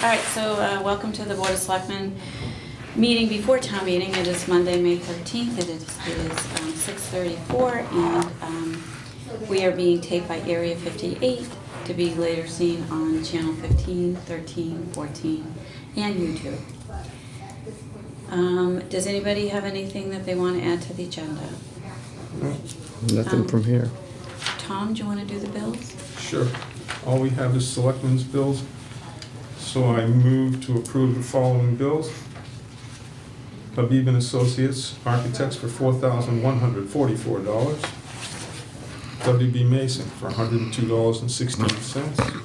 right, so welcome to the Board of Selectmen meeting before town meeting. It is Monday, May 13th. It is 6:34, and we are being taped by Area 58 to be later seen on channel 15, 13, 14, and YouTube. Does anybody have anything that they want to add to the agenda? Nothing from here. Tom, do you want to do the bills? Sure. All we have is Selectmen's bills. So I move to approve the following bills. Habib and Associates Architects for $4,144. WB Mason for $102.16.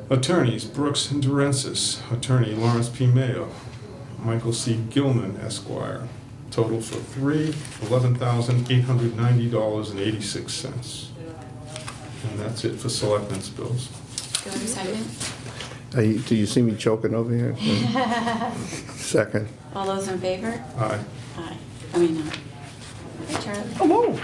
Attorneys Brooks and Durensis. Attorney Lawrence P. Mayo. Michael C. Gilman, Esquire. Total for $11,890.86. And that's it for Selectmen's bills. Do I have a second? Do you see me choking over here? Second. All those in favor? Aye. Aye. I mean, no. Hey, Charlie. Hello.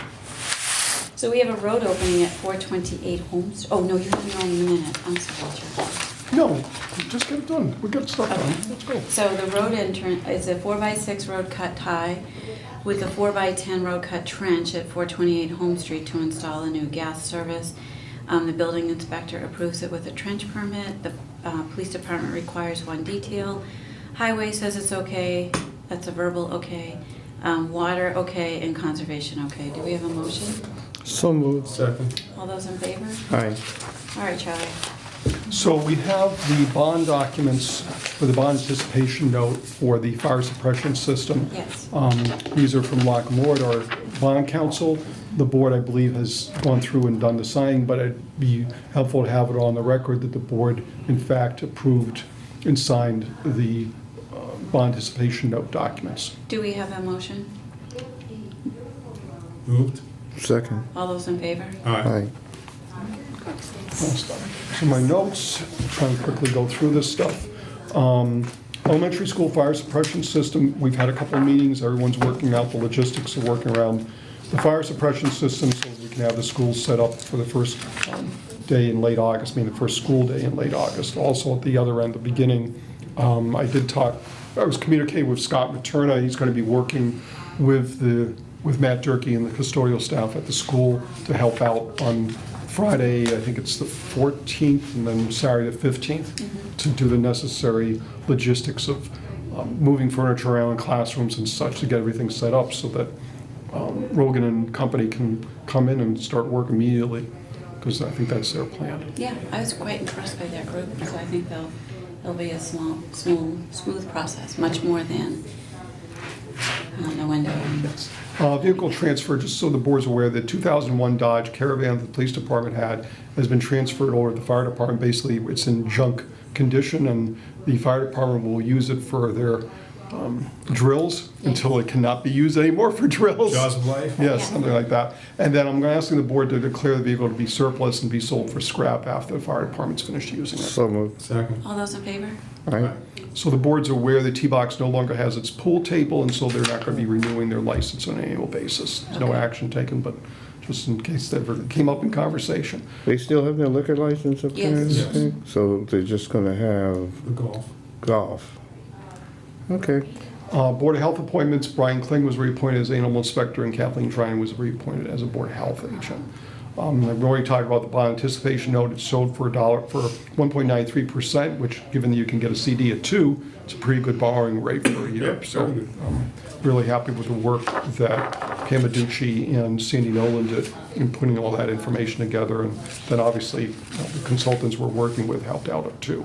So we have a road opening at 428 Holmes. Oh, no, you have your own minute. I'm sorry, Charlie. No, just get it done. We got stuff done. Let's go. So the road entrance is a 4x6 road cut tie with a 4x10 road cut trench at 428 Home Street to install a new gas service. The building inspector approves it with a trench permit. The police department requires one detail. Highway says it's okay. That's a verbal okay. Water okay, and conservation okay. Do we have a motion? So moved. Second. All those in favor? Aye. All right, Charlie. So we have the bond documents for the bond anticipation note for the fire suppression system. Yes. These are from Lockmort, our bond counsel. The board, I believe, has gone through and done the signing, but it'd be helpful to have it on the record that the board, in fact, approved and signed the bond anticipation note documents. Do we have a motion? Moved. Second. All those in favor? Aye. Aye. So my notes, trying to quickly go through this stuff. Elementary school fire suppression system, we've had a couple of meetings. Everyone's working out the logistics of working around the fire suppression system so we can have the schools set up for the first day in late August, the first school day in late August. Also at the other end, the beginning, I was communicating with Scott Materna. He's going to be working with Matt Durkee and the custodial staff at the school to help out on Friday, I think it's the 14th, and then Saturday the 15th, to do the necessary logistics of moving furniture around in classrooms and such to get everything set up so that Rogan and company can come in and start work immediately, because I think that's their plan. Yeah, I was quite impressed by their group, so I think they'll be a smooth process, much more than the window. Yes. Vehicle transfer, just so the board's aware, the 2001 Dodge Caravan that the police department had has been transferred over to the fire department. Basically, it's in junk condition, and the fire department will use it for their drills until it cannot be used anymore for drills. Jaws of life? Yes, Yeah. something like that. And then I'm asking the board to declare the vehicle to be surplus and be sold for scrap after the fire department's finished using it. So moved. Second. All those in favor? Aye. So the board's aware the T-Box no longer has its pool table, and so they're not going to be renewing their license on an annual basis. There's no Okay. action taken, but just in case that ever came up in conversation. They still have their liquor license up there? Yes. I think? So they're just gonna have The golf. golf. Okay. Board of Health appointments, Brian Kling was reappointed as animal inspector, and Kathleen Trine was reappointed as a Board of Health agent. I've already talked about the bond anticipation note. It's sold for $1 for 1.93%, which, given that you can get a CD at 2, it's a pretty good borrowing rate for a year. Yeah, So very good. really happy with the work that Pam Aducci and Sandy Nolan did in putting all that information together. And then obviously the consultants we're working with helped out too.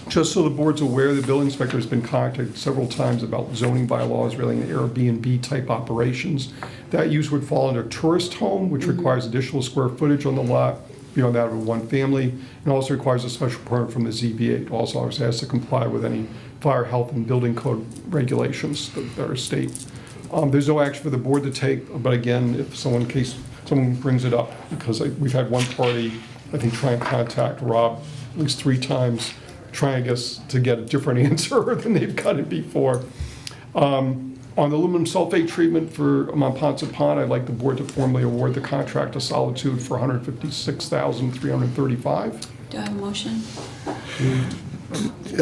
Just so the board's aware, the building inspector has been contacted several times about zoning bylaws relating to Airbnb type operations. That use would fall under tourist home, which requires additional square footage on the lot beyond that of one family, and also requires a special permit from the ZBA. It also has to comply with any fire, health, and building code regulations that are state. There's no action for the board to take, but again, if someone, in case someone brings it up, because we've had one party, I think, try and contact Rob at least 3 times, trying, I guess, to get a different answer than they've gotten before. On the aluminum sulfate treatment for Monpont Pond, I'd like the board to formally award the contract to Solitude for $156,335. Do I have a motion?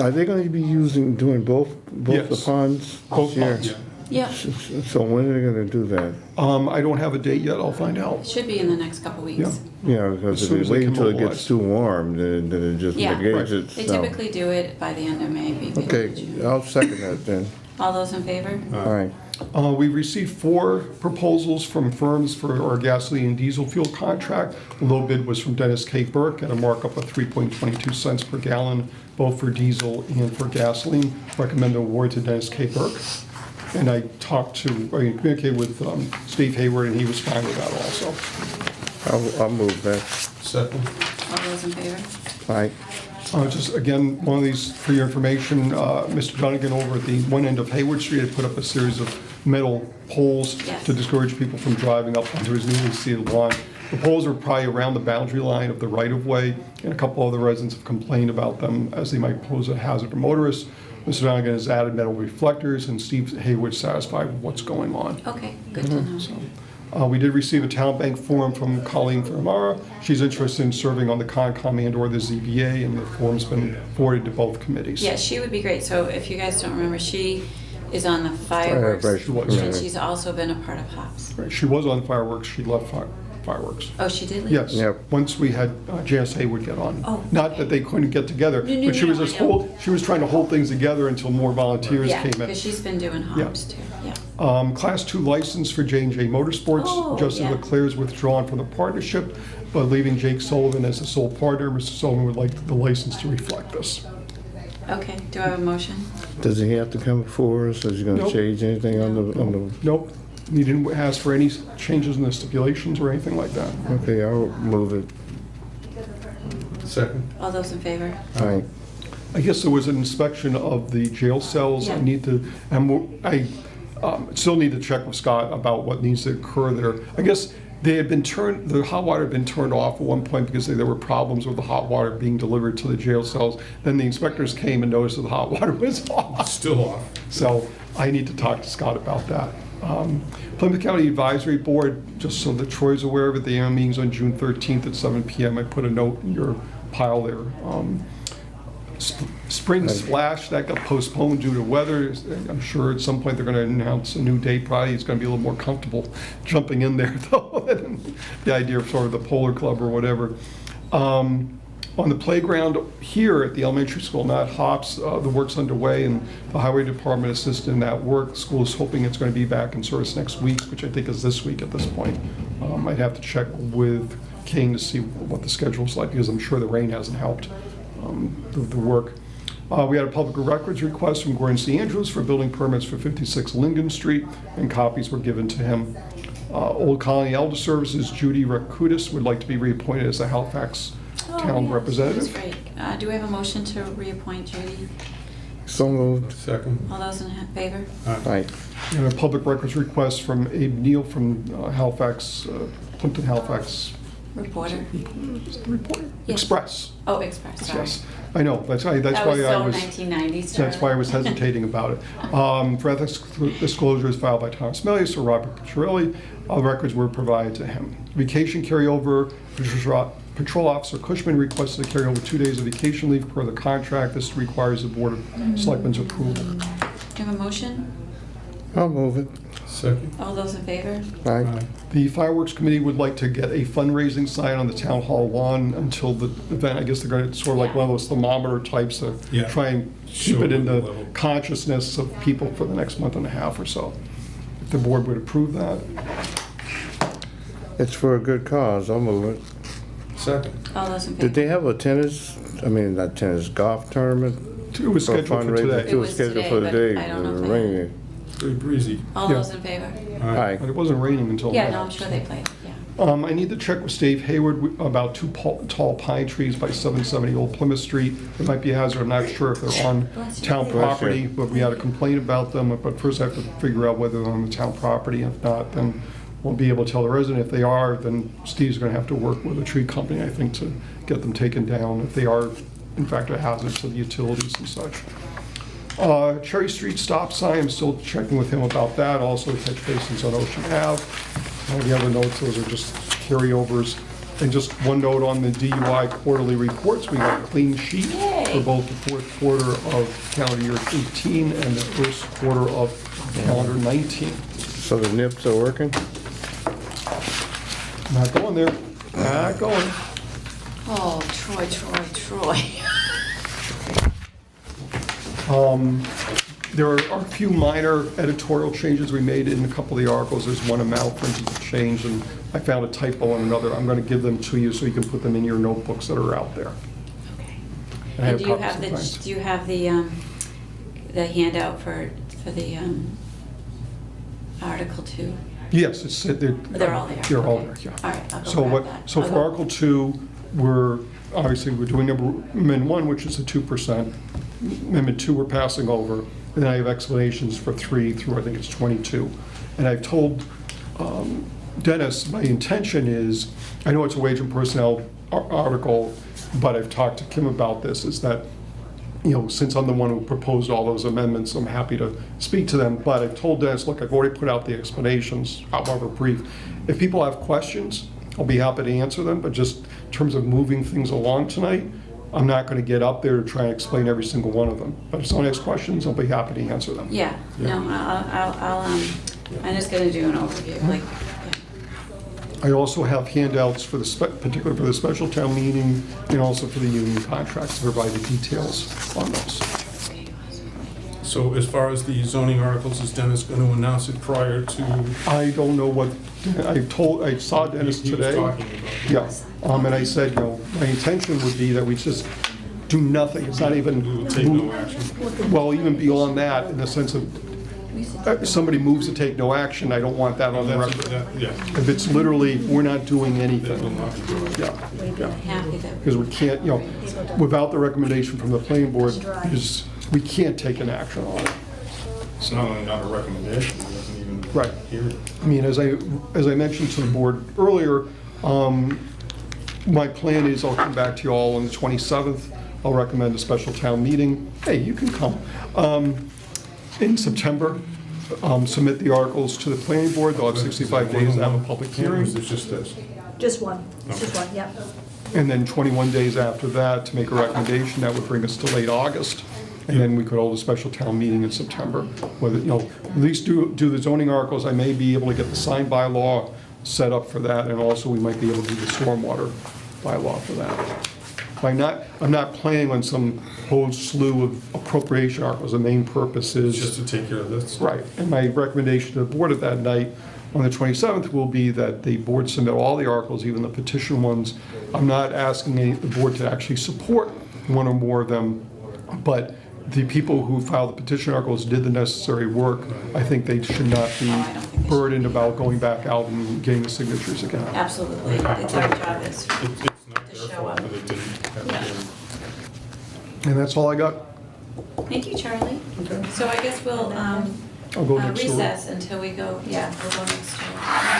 Are they gonna be doing both the Yes. ponds Both this year? ponds. Yeah, So when are they gonna do that? I don't have a date yet, I'll find it out. should be in the next couple weeks. Yeah, because As if soon they as they wait can until it mobilize. gets too warm, then it just Yeah. negates Right. it. They so- typically do it by the end of May, maybe. Okay, June. I'll second that then. All those in favor? All right. We received 4 proposals from firms for our gasoline and diesel fuel contract. The low bid was from Dennis K. Burke at a markup of 3.22 cents per gallon, both for diesel and for gasoline. Recommend award to Dennis K. Burke. And I communicated with Steve Hayward, and he was fine with that also. I'll move that. Second. All those in favor? All right. Just again, one of these, for your information, Mr. Dunnigan over at the one end of Hayward Street had put up a series of metal poles Yes. to discourage people from driving up onto his newly seeded lawn. The poles are probably around the boundary line of the right-of-way, and a couple other residents have complained about them as they might pose a hazard to motorists. Mr. Dunnigan has added metal reflectors, and Steve Hayward's satisfied with what's going on. Okay, good to know. We did receive a town bank form from Colleen Fermara. She's interested in serving on the Concom and/or the ZBA, and the form's been forwarded to both committees. Yeah, she would be great. So if you guys don't remember, she is on the fireworks. Fireworks, And right. she's also been a part of HOPS. Right, she was on fireworks, she left fireworks. Oh, she did leave? Yes, Yep. once we had JSA would get on. Oh, Not that they couldn't get together, No, but she was I just know. she was trying to hold things together until more volunteers Yeah, came in. because she's been doing HOPS too, yeah. Class 2 license for J&J Motorsports. Oh, Justin yeah. Leclerc is withdrawn from the partnership, but leaving Jake Sullivan as the sole partner. Mr. Sullivan would like the license to reflect this. Okay, do I have a motion? Does he have to come before us? Is he gonna Nope. change anything on the, Nope, he didn't ask for any changes in the stipulations or anything like that. okay, I'll move it. Second. All those in favor? All right. I guess there was an inspection of the jail cells. I Yeah. need to, and I still need to check with Scott about what needs to occur there. I guess they had been the hot water had been turned off at one point because there were problems with the hot water being delivered to the jail cells. Then the inspectors came and noticed that the hot water was off. Still off. So I need to talk to Scott about that. Plymouth County Advisory Board, just so that Troy's aware of it, the annual meeting's on June 13th at 7 PM. I put a note in your pile there. Spring Splash, that got postponed due to weather. I'm sure at some point they're going to announce a new date. Probably it's going to be a little more comfortable jumping in there, though, than the idea of sort of the Polar Club or whatever. On the playground here at the elementary school, not Hops, the work's underway, and the highway department assisted in that work. School is hoping it's going to be back in service next week, which I think is this week at this point. I'd have to check with King to see what the schedule's like, because I'm sure the rain hasn't helped the work. We had a public records request from Gordon C. Andrews for building permits for 56 Linden Street, and copies were given to him. Old Colony Elder Services, Judy Rakutis would like to be reappointed as the Halifax Oh, town yeah, representative. That's great. Do we have a motion to reappoint Judy? So moved. Second. All those in favor? All right. And a public records request from Abe Neal from Halifax, Plimpton Halifax Reporter? Reporter? Yes. Express. Oh, Express, sorry. Yes, I know, that's why That was I so was, 1990s. that's why I was hesitating about it. For ethics disclosure is filed by Thomas Melius or Robert Picciarelli. All records were provided to him. Vacation carryover, Patrol Officer Cushman requested to carry over 2 days of vacation leave per the contract. This requires the Board of Selectmen's approval. Do you have a motion? I'll move it. Second. All those in favor? All right. The Fireworks Committee would like to get a fundraising sign on the town hall lawn until the event. I guess they're going to sort of like one of those thermometer types to Yeah. try and keep Show it in the the level. consciousness of people for the next month and a half or so. If the board would approve that. It's for a good cause. I'll move it. Second. All those in favor? Did they have a not tennis, golf tournament? It was scheduled for fundraiser? today. It was was scheduled today, for but today. I don't know It if was they- raining. Very breezy. All Yeah. those in favor? Aye. But it wasn't raining until Yeah, now. no, I'm sure they played, yeah. I need to check with Steve Hayward about 2 tall pine trees by 770 Old Plymouth Street. It might be a hazard, I'm not sure if they're on Bless you. town Bless you. property, but we had a complaint about them, but first I have to figure out whether they're on the town property. If not, then we'll be able to tell the resident. If they are, then Steve's gonna have to work with a tree company, I think, to get them taken down if they are, in fact, a hazard to the utilities and such. Cherry Street stop sign, I'm still checking with him about that. Also, catch basins on Ocean Ave. All the other notes, those are just carryovers. And just one note on the DUI quarterly reports, we got a clean sheet for both the fourth quarter of calendar year 18 and the first quarter of calendar 19. So the nips are working? Not going there, not going. Oh, Troy. There are a few minor editorial changes we made in a couple of the articles. There's one amount for change, and I found a typo on another. I'm going to give them to you so you can put them in your notebooks that are out there. Okay. And I And do you copies have of plans. do you have the handout for the Article 2? Yes, it's, They're all there. They're all Okay. there, yeah. All right, I'll go So grab that. so I'll for go- Article 2, we're doing Amendment 1, which is the 2%. Amendment 2, we're passing over. And then I have explanations for 3 through, I think it's 22. And I've told Dennis, my intention is, I know it's a wage and personnel article, but I've talked to Kim about this, is that, you know, since I'm the one who proposed all those amendments, I'm happy to speak to them. But I've told Dennis, look, I've already put out the explanations, however brief. If people have questions, I'll be happy to answer them, but just in terms of moving things along tonight, I'm not going to get up there to try and explain every single one of them. But if someone has questions, I'll be happy to answer them. Yeah, no, I'm just gonna do an overview, like, I also have handouts for particularly for the special town meeting and also for the union contracts to provide the details on those. okay, awesome. So as far as the zoning articles, is Dennis going to announce it prior to? I don't know what, I saw Dennis He was today. talking about it. Yeah, and I said, you know, my intention would be that we just do nothing. It's not We even, will take no action. well, even beyond that, in the sense of, if somebody moves to take no action, I don't want that on the That's, record. yeah, If it's literally, we're not doing that will anything, not be good. yeah. Happy that, Because we can't, you know, without the recommendation from the planning board, we can't take an action on it. It's not only not a recommendation, it doesn't even Right. hear it. I mean, as I mentioned to the board earlier, my plan is I'll come back to you all on the 27th. I'll recommend a special town meeting. Hey, you can come. In September, submit the articles to the planning board. They'll have 65 days to have a public hearing. It's just this. Just one, it's just one, yep. And then 21 days after that to make a recommendation. That would bring us to late August. And then we could hold a special town meeting in September. Whether, you know, at least do the zoning articles. I may be able to get the sign bylaw set up for that. And also we might be able to do the stormwater bylaw for that. I'm not planning on some whole slew of appropriation articles. The main purpose It's just is, to take care of this. right, and my recommendation to the board at that night on the 27th will be that the board submit all the articles, even the petition ones. I'm not asking the board to actually support one or more of them, but the people who filed the petition articles did the necessary work. I think they should not be I don't think they should. burdened about going back out and getting the signatures again. absolutely, it's our job is, It's not To their show fault up. that it didn't have a hearing. And that's all I got. thank you, Charlie. So I guess we'll I'll go next door. recess until we go, yeah, we'll go next door.